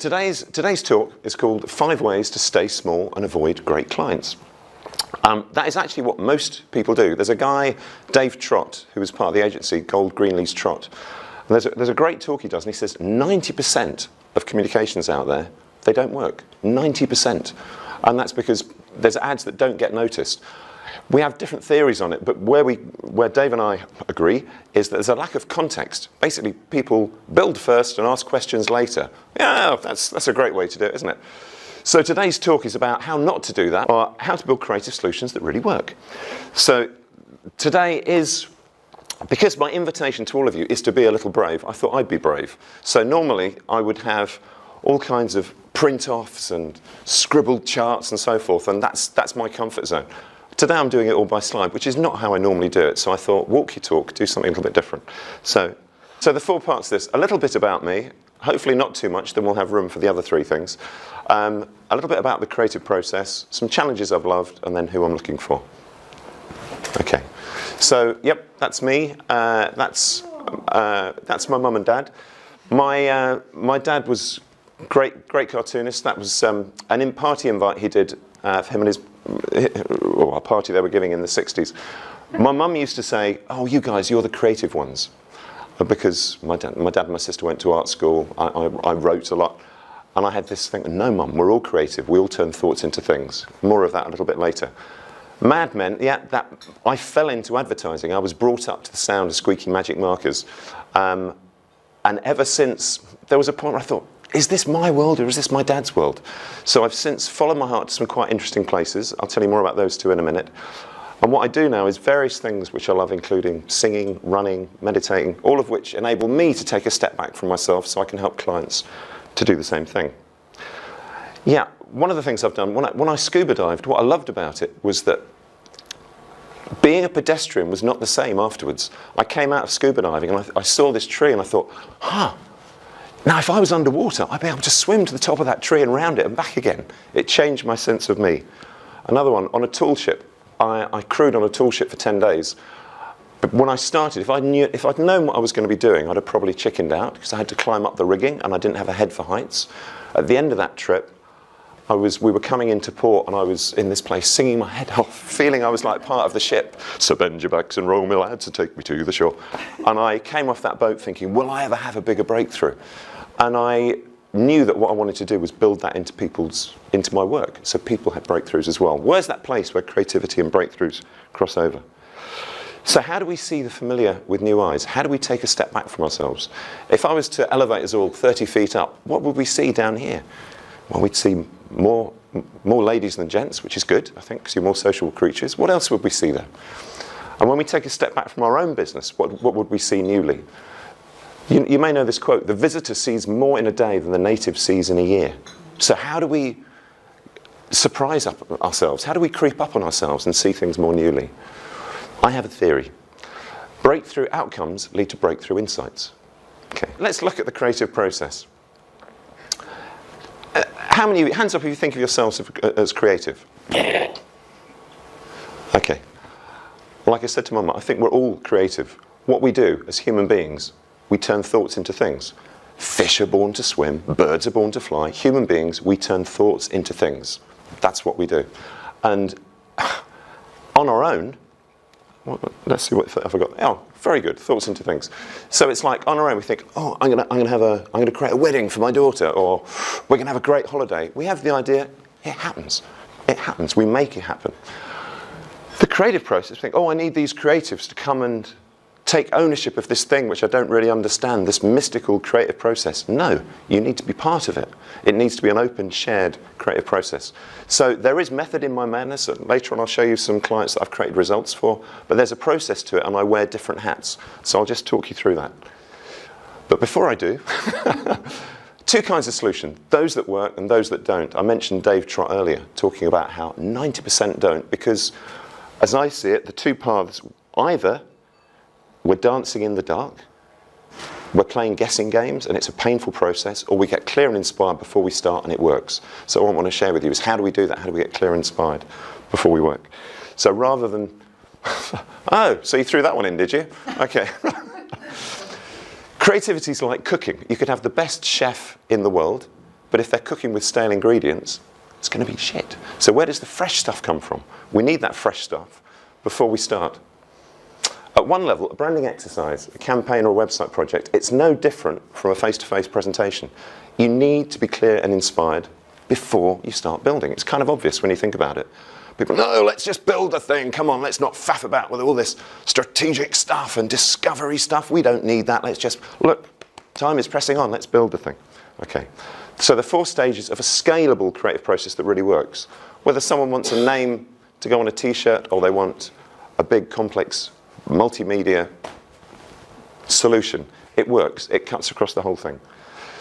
today's talk is called 5 Ways to Stay Small and Avoid Great Clients. That is actually what most people do. There's a guy, Dave Trott, who was part of the agency, Gold Greenlee's Trott. And there's a great talk he does, and he says 90% of communications out there, they don't work. 90%. And that's because there's ads that don't get noticed. We have different theories on it, but where Dave and I agree is that there's a lack of context. Basically, people build first and ask questions later. Yeah, that's a great way to do it, isn't it? So today's talk is about how not to do that, or how to build creative solutions that really work. So today is, because my invitation to all of you is to be a little brave, I thought I'd be brave. So normally I would have all kinds of print-offs and scribbled charts and so forth, and that's my comfort zone. Today I'm doing it all by slide, which is not how I normally do it. So I thought, walk your talk, do something a little bit different. So the 4 parts of this, a little bit about me, hopefully not too much, then we'll have room for the other 3 things. A little bit about the creative process, some challenges I've loved, and then who I'm looking for. Okay, so yep, that's me. That's my mum and dad. My dad was great cartoonist. That was an party invite he did for him and his a party they were giving in the 60s. My mum used to say, "Oh, you guys, you're the creative ones," because my dad and my sister went to art school. I wrote a lot. And I had this thing, no mum, we're all creative. We all turn thoughts into things. More of that a little bit later. Mad Men, yeah, that I fell into advertising. I was brought up to the sound of squeaky magic markers. And ever since, there was a point where I thought, is this my world or is this my dad's world? So I've since followed my heart to some quite interesting places. I'll tell you more about those 2 in a minute. And what I do now is various things which I love, including singing, running, meditating, all of which enable me to take a step back from myself so I can help clients to do the same thing. Yeah, one of the things I've done, when I scuba dived, what I loved about it was that being a pedestrian was not the same afterwards. I came out of scuba diving and I saw this tree and I thought, now if I was underwater, I'd be able to swim to the top of that tree and round it and back again. It changed my sense of me. Another one, on a tool ship. I crewed on a tool ship for 10 days. But when I started, if I'd known what I was going to be doing, I'd have probably chickened out because I had to climb up the rigging and I didn't have a head for heights. At the end of that trip, we were coming into port and I was in this place singing my head off, feeling I was like part of the ship. So bend your backs and roll me lads and take me to the shore. And I came off that boat thinking, will I ever have a bigger breakthrough? And I knew that what I wanted to do was build that into my work. So people had breakthroughs as well. Where's that place where creativity and breakthroughs cross over? So how do we see the familiar with new eyes? How do we take a step back from ourselves? If I was to elevate us all 30 feet up, what would we see down here? Well, we'd see more ladies than gents, which is good, I think, because you're more social creatures. What else would we see there? And when we take a step back from our own business, what would we see newly? You may know this quote, the visitor sees more in a day than the native sees in a year. So how do we surprise ourselves? How do we creep up on ourselves and see things more newly? I have a theory. Breakthrough outcomes lead to breakthrough insights. Okay, let's look at the creative process. How many of you, hands up if you think of yourselves as creative? Okay. Like I said to Mama, I think we're all creative. What we do as human beings, we turn thoughts into things. Fish are born to swim, birds are born to fly. Human beings, we turn thoughts into things. That's what we do. And on our own, let's see what I forgot. Oh, very good. Thoughts into things. So it's like on our own we think, oh, I'm gonna create a wedding for my daughter, or we're gonna have a great holiday. We have the idea. It happens. It happens. We make it happen. The creative process. We think, oh, I need these creatives to come and take ownership of this thing which I don't really understand. This mystical creative process. No, you need to be part of it. It needs to be an open, shared creative process. So there is method in my madness. Later on I'll show you some clients that I've created results for, but there's a process to it and I wear different hats. So I'll just talk you through that. But before I do, 2 kinds of solution, those that work and those that don't. I mentioned Dave Trott earlier, talking about how 90% don't, because as I see it, the 2 paths, either we're dancing in the dark, we're playing guessing games and it's a painful process, or we get clear and inspired before we start and it works. So what I want to share with you is how do we do that? How do we get clear and inspired before we work? So rather than, oh, so you threw that one in, did you? Okay. Creativity is like cooking. You could have the best chef in the world, But if they're cooking with stale ingredients, it's going to be shit. So where does the fresh stuff come from? We need that fresh stuff before we start. At one level, a branding exercise, a campaign or a website project, it's no different from a face-to-face presentation. You need to be clear and inspired before you start building. It's kind of obvious when you think about it. People, no, let's just build the thing. Come on, let's not faff about with all this strategic stuff and discovery stuff. We don't need that. Let's just, look, time is pressing on. Let's build the thing. Okay. So the 4 stages of a scalable creative process that really works. Whether someone wants a name to go on a t-shirt or they want a big complex multimedia solution, it works. It cuts across the whole thing.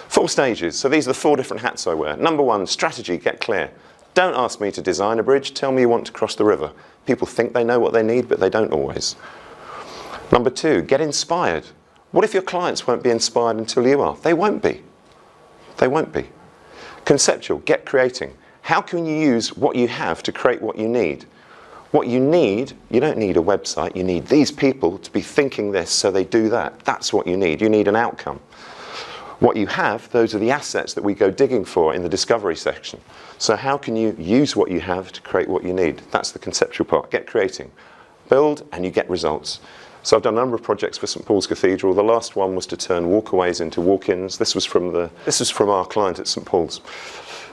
4 stages. So these are the 4 different hats I wear. Number 1, strategy, get clear. Don't ask me to design a bridge. Tell me you want to cross the river. People think they know what they need, but they don't always. Number 2, get inspired. What if your clients won't be inspired until you are? They won't be. They won't be. Conceptual, get creating. How can you use what you have to create what you need? What you need, you don't need a website. You need these people to be thinking this so they do that. That's what you need. You need an outcome. What you have, those are the assets that we go digging for in the discovery section. So how can you use what you have to create what you need? That's the conceptual part. Get creating. Build and you get results. So I've done a number of projects for St Paul's Cathedral. The last one was to turn walkaways into walk-ins. This was from our client at St Paul's.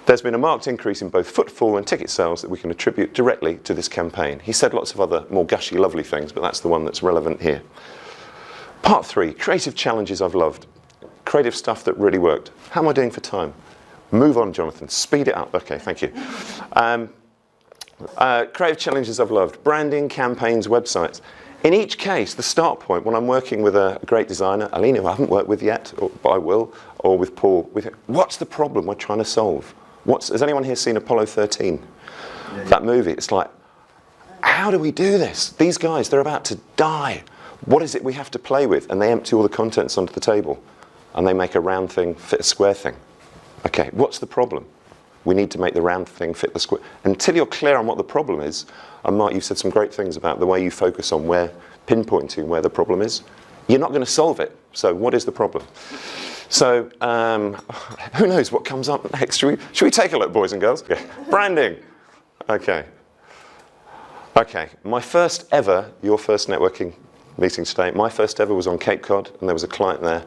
There's been a marked increase in both footfall and ticket sales that we can attribute directly to this campaign. He said lots of other more gushy, lovely things, but that's the one that's relevant here. Part 3, creative challenges I've loved. Creative stuff that really worked. How am I doing for time? Move on, Jonathan. Speed it up. Okay, thank you. Creative challenges I've loved. Branding, campaigns, websites. In each case, the start point, when I'm working with a great designer, Alina, who I haven't worked with yet, but I will, or with Paul, what's the problem we're trying to solve? Has anyone here seen Apollo 13? Yeah. That movie? It's like, how do we do this? These guys, they're about to die. What is it we have to play with? And they empty all the contents onto the table. And they make a round thing fit a square thing. Okay, what's the problem? We need to make the round thing fit the square. Until you're clear on what the problem is, and Mark, you've said some great things about the way you focus on pinpointing where the problem is. You're not going to solve it. So what is the problem? So who knows what comes up next? Should we take a look, boys and girls? Okay. Branding. Okay. Okay, my first ever, your first networking meeting today, my first ever was on Cape Cod, and there was a client there.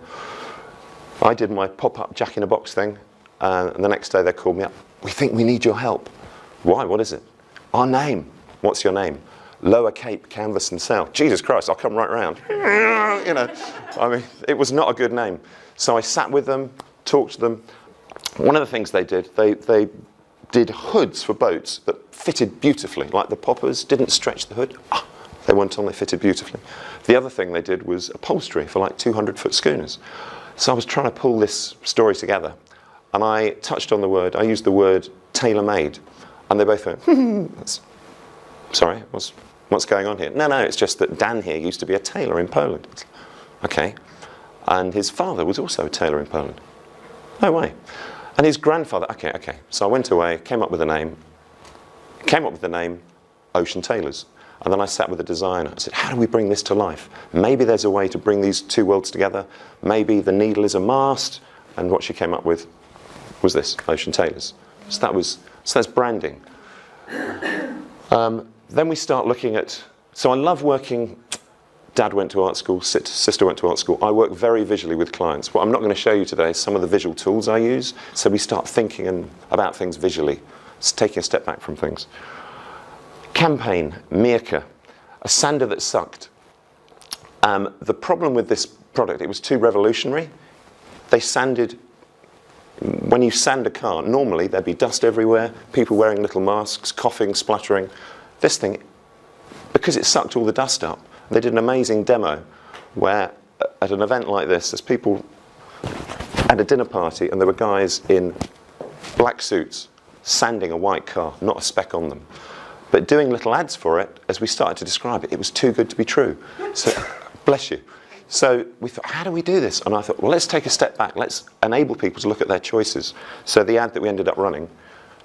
I did my pop-up jack-in-a-box thing, and the next day they called me up. We think we need your help. Why? What is it? Our name. What's your name? Lower Cape, Canvas and Sail. Jesus Christ, I'll come right round. You know, I mean, it was not a good name. So I sat with them, talked to them. One of the things they did, they did hoods for boats that fitted beautifully, like the poppers didn't stretch the hood. They went on, they fitted beautifully. The other thing they did was upholstery for like 200-foot schooners. So I was trying to pull this story together, and I touched on I used the word tailor-made, and they both went, sorry, what's going on here? No, it's just that Dan here used to be a tailor in Poland. Okay, and his father was also a tailor in Poland. No way. And his grandfather, okay. So I went away, came up with the name Ocean Tailors. And then I sat with the designer. I said, how do we bring this to life? Maybe there's a way to bring these two worlds together. Maybe the needle is a mast. And what she came up with was this, Ocean Tailors. So that's branding. Then we start looking at, so I love working, Dad went to art school, sister went to art school. I work very visually with clients. What I'm not going to show you today is some of the visual tools I use. So we start thinking about things visually, taking a step back from things. Campaign, Mirka, a sander that sucked. The problem with this product, it was too revolutionary. They sanded, when you sand a car, normally there'd be dust everywhere, people wearing little masks, coughing, spluttering. This thing, because it sucked all the dust up, they did an amazing demo where at an event like this, there's people at a dinner party and there were guys in black suits sanding a white car, not a speck on them. But doing little ads for it, as we started to describe it, it was too good to be true. So, bless you. So we thought, how do we do this? And I thought, well, let's take a step back. Let's enable people to look at their choices. So the ad that we ended up running,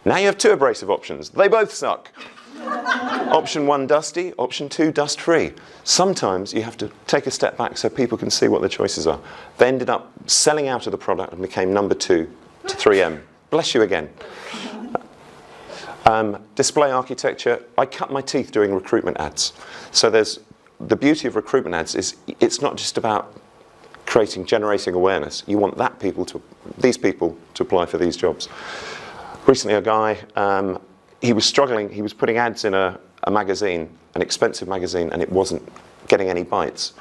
now you have 2 abrasive options. They both suck. Option 1, dusty. Option 2, dust-free. Sometimes you have to take a step back so people can see what their choices are. They ended up selling out of the product and became number 2 to 3M. bless you again. Display architecture. I cut my teeth doing recruitment ads. So the beauty of recruitment ads is it's not just about generating awareness. You want these people to apply for these jobs. Recently, a guy, he was struggling. He was putting ads in a magazine, an expensive magazine, and it wasn't getting any bites.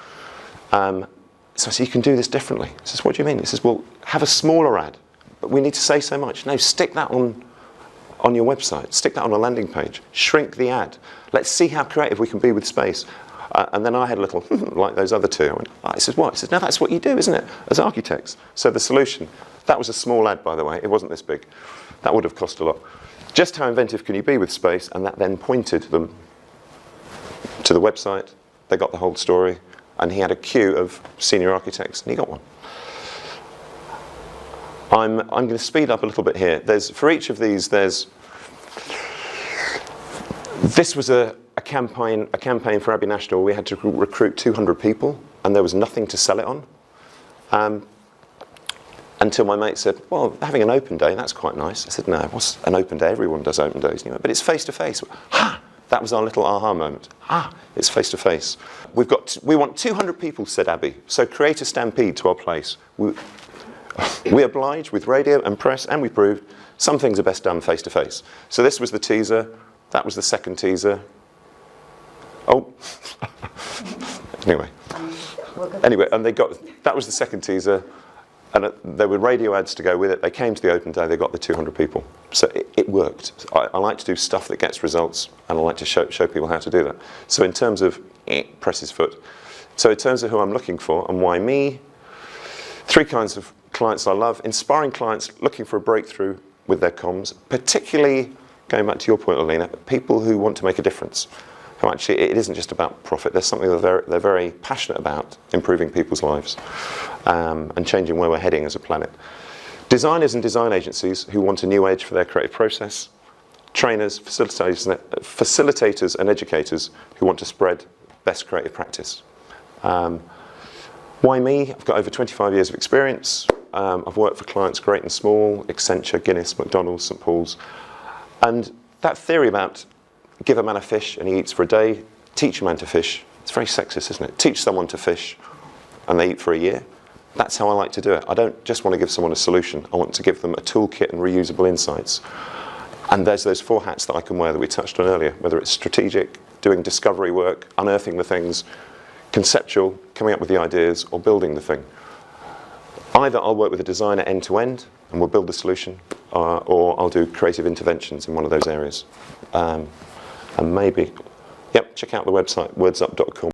So I said, you can do this differently. He says, what do you mean? He says, well, have a smaller ad, but we need to say so much. No, stick that on your website. Stick that on a landing page. Shrink the ad. Let's see how creative we can be with space. And then I had a little, like those other two. I went, he says, what? He says, no, that's what you do, isn't it, as architects? So the solution, that was a small ad, by the way. It wasn't this big. That would have cost a lot. Just how inventive can you be with space? And that then pointed them to the website. They got the whole story. And he had a queue of senior architects, and he got one. I'm going to speed up a little bit here. For each of these, this was a campaign for Abbey National. We had to recruit 200 people, and there was nothing to sell it on. Until my mate said, well, having an open day, that's quite nice. I said, no, what's an open day? Everyone does open days. But it's face-to-face. Ha! That was our little aha moment. It's face-to-face. We want 200 people, said Abbey, so create a stampede to our place. We oblige with radio and press, and we proved some things are best done face-to-face. So this was the teaser. That was the second teaser. Oh. Anyway, and that was the second teaser. And there were radio ads to go with it. They came to the open day, they got the 200 people. So it worked. I like to do stuff that gets results, and I like to show people how to do that. So in terms of, press his foot. So in terms of who I'm looking for and why me, 3 kinds of clients I love. Inspiring clients looking for a breakthrough with their comms, particularly, going back to your point, Alina, people who want to make a difference. Who actually, it isn't just about profit. There's something that they're very passionate about, improving people's lives and changing where we're heading as a planet. Designers and design agencies who want a new edge for their creative process. Trainers, facilitators and educators who want to spread best creative practice. Why me? I've got over 25 years of experience. I've worked for clients great and small, Accenture, Guinness, McDonald's, St Paul's. And that theory about give a man a fish and he eats for a day, teach a man to fish, it's very sexist, isn't it? Teach someone to fish and they eat for a year. That's how I like to do it. I don't just want to give someone a solution. I want to give them a toolkit and reusable insights. And there's those 4 hats that I can wear that we touched on earlier, whether it's strategic, doing discovery work, unearthing the things, conceptual, coming up with the ideas, or building the thing. Either I'll work with a designer end to end and we'll build the solution, or I'll do creative interventions in one of those areas. And maybe, check out the website, wordzup.com.